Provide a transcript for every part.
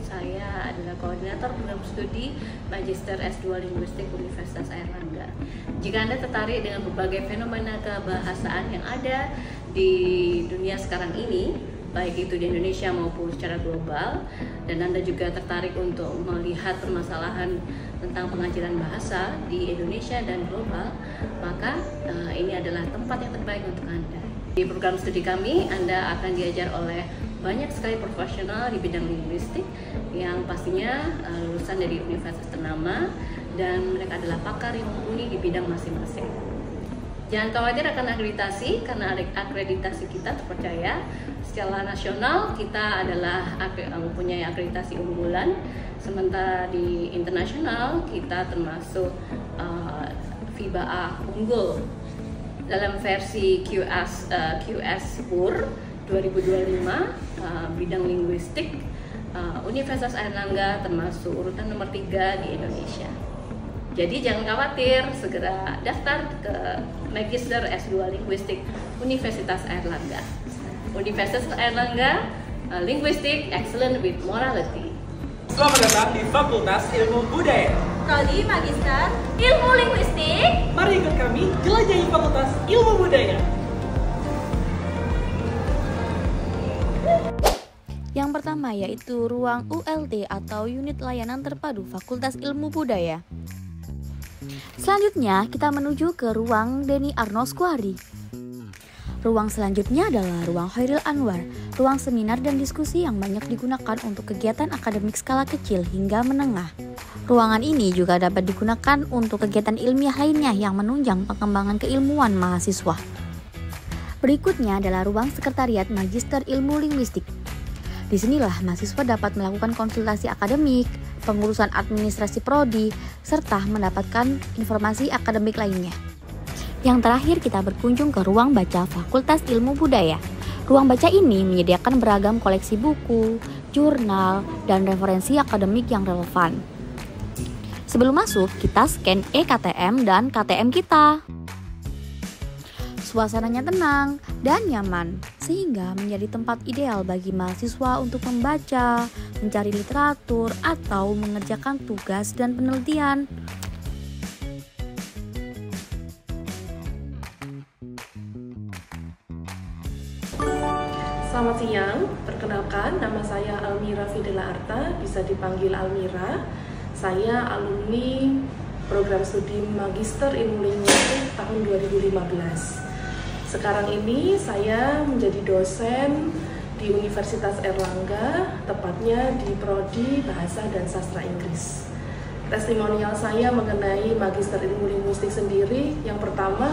Saya adalah koordinator program studi Magister S2 Linguistik Universitas Airlangga. Jika Anda tertarik dengan berbagai fenomena kebahasaan yang ada di dunia sekarang ini, baik itu di Indonesia maupun secara global, dan Anda juga tertarik untuk melihat permasalahan tentang pengajaran bahasa di Indonesia dan global, maka ini adalah tempat yang terbaik untuk Anda. Di program studi kami, Anda akan diajar oleh banyak sekali profesional di bidang linguistik yang pastinya lulusan dari universitas ternama, dan mereka adalah pakar yang mumpuni di bidang masing-masing. Jangan khawatir akan akreditasi, karena akreditasi kita terpercaya. Secara nasional kita adalah mempunyai akreditasi unggulan, sementara di internasional kita termasuk FIBA A unggul dalam versi QS WUR 2025 bidang linguistik. Universitas Airlangga termasuk urutan nomor 3 di Indonesia. Jadi jangan khawatir, segera daftar ke Magister S2 Linguistik Universitas Airlangga. Universitas Airlangga, Linguistik Excellent with Morality. Selamat datang di Fakultas Ilmu Budaya. Prodi Magister Ilmu Linguistik. Mari ikut kami jelajahi Fakultas Ilmu Budaya. Yang pertama yaitu ruang ULT atau Unit Layanan Terpadu Fakultas Ilmu Budaya. Selanjutnya kita menuju ke ruang Denny Arnosquari. Ruang selanjutnya adalah ruang Khairil Anwar, ruang seminar dan diskusi yang banyak digunakan untuk kegiatan akademik skala kecil hingga menengah. Ruangan ini juga dapat digunakan untuk kegiatan ilmiah lainnya yang menunjang pengembangan keilmuan mahasiswa. Berikutnya adalah ruang sekretariat Magister Ilmu Linguistik. Disinilah mahasiswa dapat melakukan konsultasi akademik, pengurusan administrasi prodi, serta mendapatkan informasi akademik lainnya. Yang terakhir kita berkunjung ke ruang baca Fakultas Ilmu Budaya. Ruang baca ini menyediakan beragam koleksi buku, jurnal, dan referensi akademik yang relevan. Sebelum masuk, kita scan eKTM dan KTM kita. Suasananya tenang dan nyaman, sehingga menjadi tempat ideal bagi mahasiswa untuk membaca, mencari literatur, atau mengerjakan tugas dan penelitian. Selamat siang, perkenalkan nama saya Almira Fidela Arta, bisa dipanggil Almira. Saya alumni program studi Magister Ilmu Linguistik tahun 2015. Sekarang ini saya menjadi dosen di Universitas Airlangga, tepatnya di Prodi Bahasa dan Sastra Inggris. Testimonial saya mengenai Magister Ilmu Linguistik sendiri, yang pertama,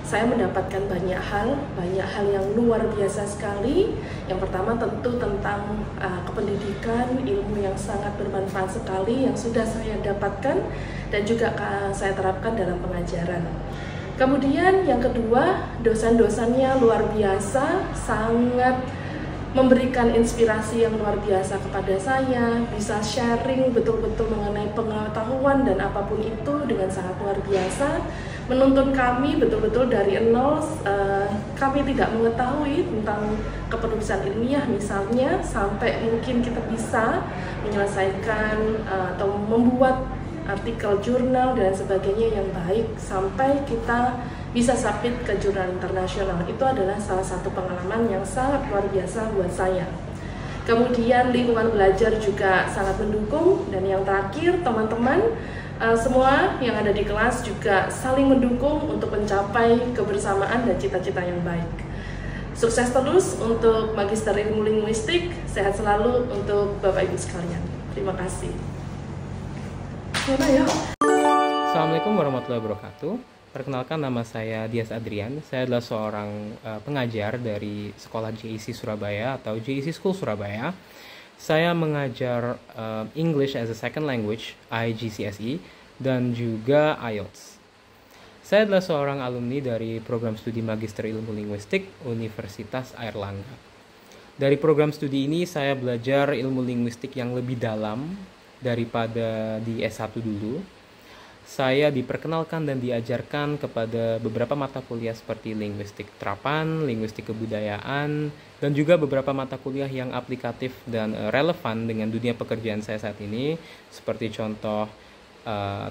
saya mendapatkan banyak hal yang luar biasa sekali. Yang pertama tentu tentang kependidikan, ilmu yang sangat bermanfaat sekali yang sudah saya dapatkan dan juga saya terapkan dalam pengajaran. Kemudian yang kedua, dosen-dosennya luar biasa, sangat memberikan inspirasi yang luar biasa kepada saya, bisa sharing betul-betul mengenai pengetahuan dan apapun itu dengan sangat luar biasa, menuntun kami betul-betul dari nol. Kami tidak mengetahui tentang kepenulisan ilmiah misalnya, sampai mungkin kita bisa menyelesaikan atau membuat artikel jurnal dan sebagainya yang baik, sampai kita bisa submit ke jurnal internasional. Itu adalah salah satu pengalaman yang sangat luar biasa buat saya. Kemudian lingkungan belajar juga sangat mendukung, dan yang terakhir teman-teman semua yang ada di kelas juga saling mendukung untuk mencapai kebersamaan dan cita-cita yang baik. Sukses terus untuk Magister Ilmu Linguistik, sehat selalu untuk Bapak Ibu sekalian. Terima kasih. Assalamualaikum warahmatullahi wabarakatuh. Perkenalkan, nama saya Dias Adrian. Saya adalah seorang pengajar dari Sekolah JEC Surabaya atau JEC School Surabaya. Saya mengajar English as a Second Language, IGCSE, dan juga IELTS. Saya adalah seorang alumni dari program studi Magister Ilmu Linguistik Universitas Airlangga. Dari program studi ini saya belajar ilmu linguistik yang lebih dalam daripada di S1 dulu. saya diperkenalkan dan diajarkan kepada beberapa mata kuliah seperti linguistik terapan, linguistik kebudayaan, dan juga beberapa mata kuliah yang aplikatif dan relevan dengan dunia pekerjaan saya saat ini, seperti contoh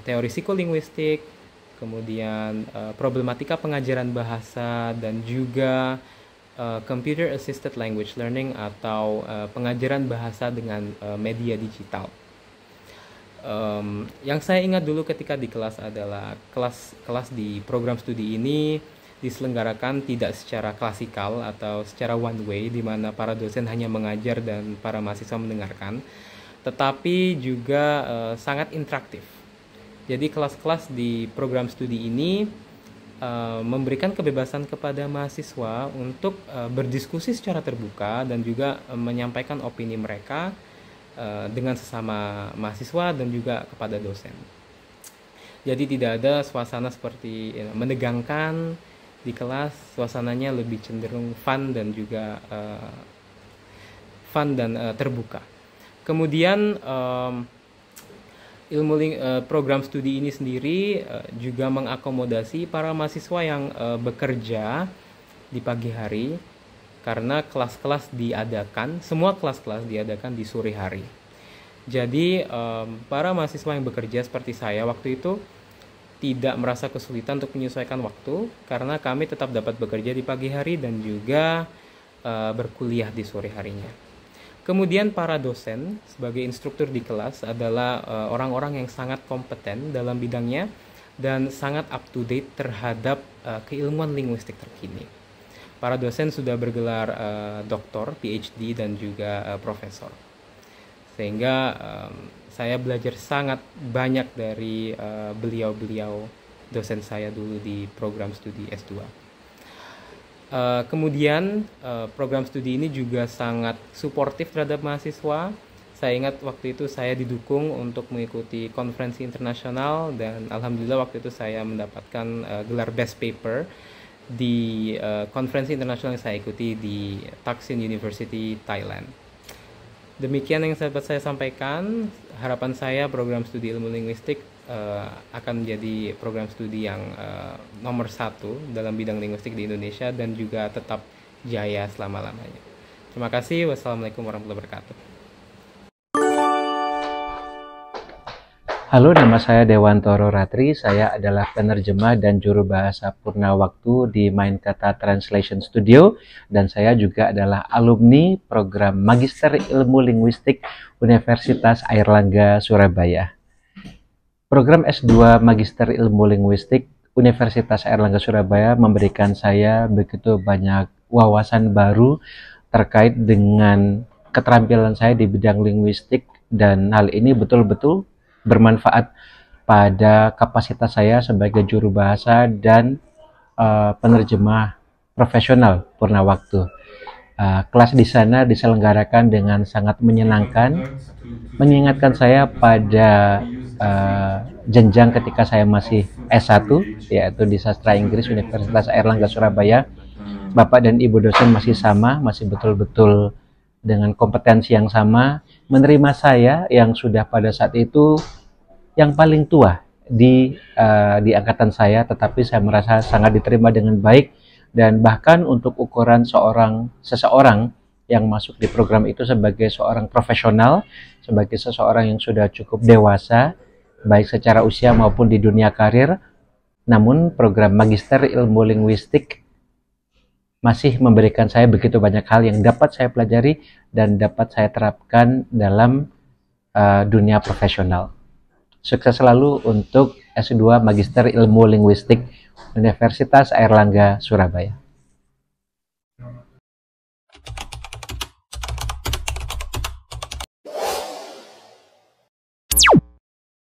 teori psikolinguistik, kemudian problematika pengajaran bahasa, dan juga computer assisted language learning atau pengajaran bahasa dengan media digital. Yang saya ingat dulu ketika di kelas adalah kelas di program studi ini diselenggarakan tidak secara klasikal atau secara one way, di mana para dosen hanya mengajar dan para mahasiswa mendengarkan, tetapi juga sangat interaktif. Jadi kelas-kelas di program studi ini memberikan kebebasan kepada mahasiswa untuk berdiskusi secara terbuka dan juga menyampaikan opini mereka dengan sesama mahasiswa dan juga kepada dosen. Jadi tidak ada suasana seperti menegangkan di kelas, suasananya lebih cenderung fun dan juga terbuka. Kemudian program studi ini sendiri juga mengakomodasi para mahasiswa yang bekerja di pagi hari, karena semua kelas-kelas diadakan di sore hari. Jadi para mahasiswa yang bekerja seperti saya waktu itu tidak merasa kesulitan untuk menyesuaikan waktu, karena kami tetap dapat bekerja di pagi hari dan juga berkuliah di sore harinya. Kemudian para dosen sebagai instruktur di kelas adalah orang-orang yang sangat kompeten dalam bidangnya dan sangat up to date terhadap keilmuan linguistik terkini. Para dosen sudah bergelar doktor, PhD, dan juga profesor. Sehingga saya belajar sangat banyak dari beliau-beliau dosen saya dulu di program studi S2. Kemudian program studi ini juga sangat suportif terhadap mahasiswa. Saya ingat waktu itu saya didukung untuk mengikuti konferensi internasional dan alhamdulillah waktu itu saya mendapatkan gelar best paper di konferensi internasional yang saya ikuti di Thaksin University, Thailand. Demikian yang dapat saya sampaikan. Harapan saya program studi ilmu linguistik akan menjadi program studi yang nomor 1 dalam bidang linguistik di Indonesia dan juga tetap jaya selama-lamanya. Terima kasih. Wassalamualaikum warahmatullahi wabarakatuh. Halo, nama saya Dewantoro Ratri. Saya adalah penerjemah dan juru bahasa purna waktu di Main Kata Translation Studio, dan saya juga adalah alumni program Magister Ilmu Linguistik Universitas Airlangga Surabaya. Program S2 Magister Ilmu Linguistik Universitas Airlangga Surabaya memberikan saya begitu banyak wawasan baru terkait dengan keterampilan saya di bidang linguistik, dan hal ini betul-betul bermanfaat pada kapasitas saya sebagai juru bahasa dan penerjemah profesional purna waktu. Kelas di sana diselenggarakan dengan sangat menyenangkan, mengingatkan saya pada jenjang ketika saya masih S1, yaitu di Sastra Inggris Universitas Airlangga Surabaya. Bapak dan Ibu dosen masih sama, masih betul-betul dengan kompetensi yang sama, menerima saya yang sudah pada saat itu yang paling tua di angkatan saya, tetapi saya merasa sangat diterima dengan baik, dan bahkan untuk ukuran seseorang yang masuk di program itu sebagai seorang profesional, sebagai seseorang yang sudah cukup dewasa, baik secara usia maupun di dunia karir, namun program Magister Ilmu Linguistik masih memberikan saya begitu banyak hal yang dapat saya pelajari dan dapat saya terapkan dalam dunia profesional. Sukses selalu untuk S2 Magister Ilmu Linguistik Universitas Airlangga Surabaya.